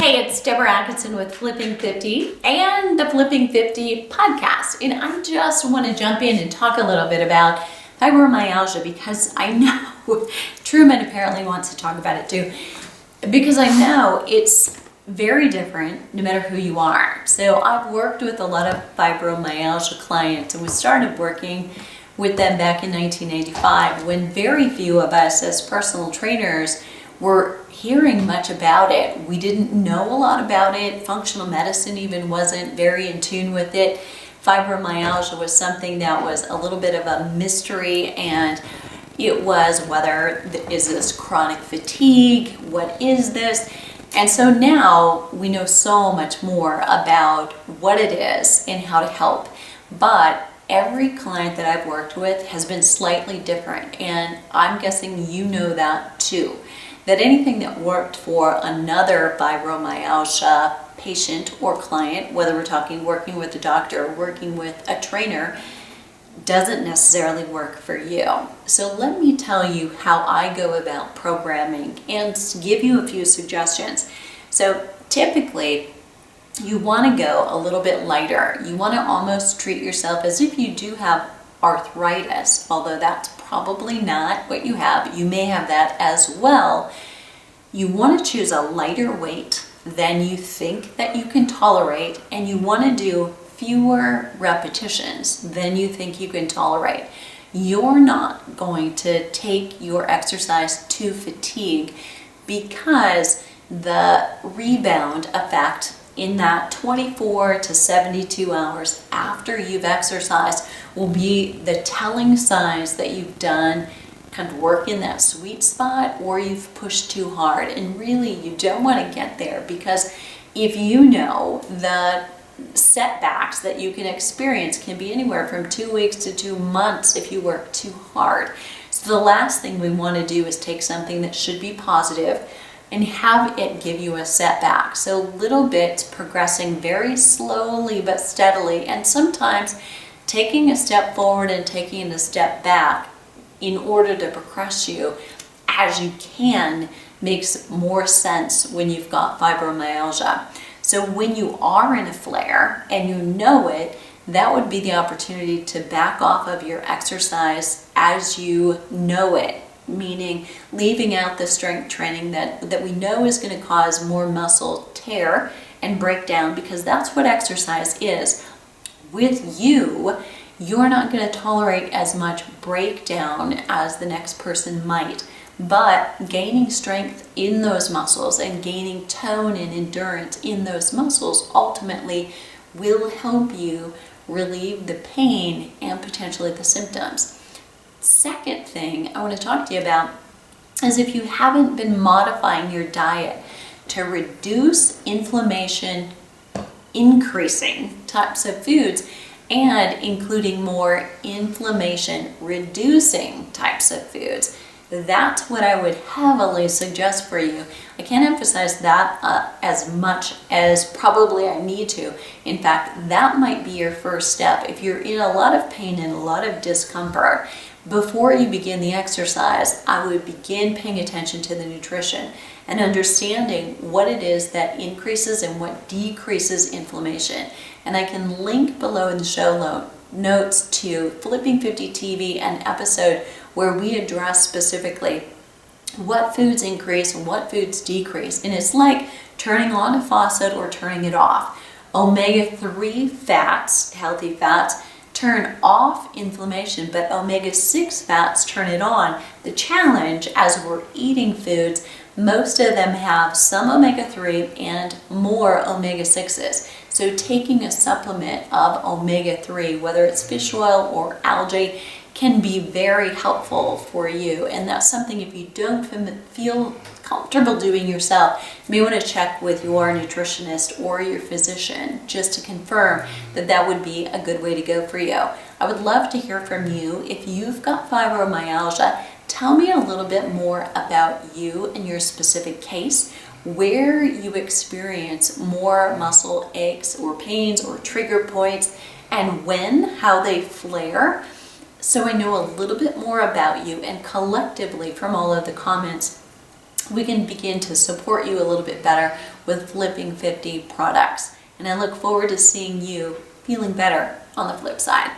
Hey, it's Deborah Atkinson with Flipping 50 and the Flipping 50 podcast. And I just want to jump in and talk a little bit about fibromyalgia because I know Truman apparently wants to talk about it too, because I know it's very different no matter who you are. So I've worked with a lot of fibromyalgia clients, and we started working with them back in 1985 when very few of us as personal trainers were hearing much about it. We didn't know a lot about it. Functional medicine even wasn't very in tune with it. Fibromyalgia was something that was a little bit of a mystery, and it was is this chronic fatigue? What is this? And so now we know so much more about what it is and how to help. But every client that I've worked with has been slightly different, and I'm guessing you know that too. That anything that worked for another fibromyalgia patient or client, whether we're talking working with a doctor or working with a trainer, doesn't necessarily work for you. So let me tell you how I go about programming and give you a few suggestions. So typically, you want to go a little bit lighter. You want to almost treat yourself as if you do have arthritis, although that's probably not what you have. You may have that as well. You want to choose a lighter weight than you think that you can tolerate, and you want to do fewer repetitions than you think you can tolerate. You're not going to take your exercise to fatigue, because the rebound effect in that 24 to 72 hours after you've exercised will be the telling signs that you've done kind of work in that sweet spot, or you've pushed too hard. And really, you don't want to get there, because if you know the setbacks that you can experience can be anywhere from 2 weeks to 2 months if you work too hard. So the last thing we want to do is take something that should be positive and have it give you a setback. So little bits progressing very slowly but steadily, and sometimes taking a step forward and taking a step back in order to progress you as you can makes more sense when you've got fibromyalgia. So when you are in a flare and you know it, that would be the opportunity to back off of your exercise as you know it, meaning leaving out the strength training that we know is going to cause more muscle tear and breakdown, because that's what exercise is. With you, you're not going to tolerate as much breakdown as the next person might, but gaining strength in those muscles and gaining tone and endurance in those muscles ultimately will help you relieve the pain and potentially the symptoms. Second thing I want to talk to you about is if you haven't been modifying your diet to reduce inflammation increasing types of foods and including more inflammation reducing types of foods. That's what I would heavily suggest for you. I can't emphasize that as much as probably I need to. In fact, that might be your first step. If you're in a lot of pain and a lot of discomfort, before you begin the exercise, I would begin paying attention to the nutrition and understanding what it is that increases and what decreases inflammation. And I can link below in the show notes to Flipping 50 TV, an episode where we address specifically what foods increase and what foods decrease. And it's like turning on a faucet or turning it off. Omega-3 fats, healthy fats, turn off inflammation, but omega-6 fats turn it on. The challenge as we're eating foods, most of them have some omega-3 and more omega-6s. So taking a supplement of omega-3, whether it's fish oil or algae, can be very helpful for you. And that's something, if you don't feel comfortable doing yourself, you may want to check with your nutritionist or your physician just to confirm that that would be a good way to go for you. I would love to hear from you. If you've got fibromyalgia, tell me a little bit more about you and your specific case, where you experience more muscle aches or pains or trigger points, and how they flare, so I know a little bit more about you. And collectively, from all of the comments, we can begin to support you a little bit better with Flipping 50 products. And I look forward to seeing you feeling better on the flip side.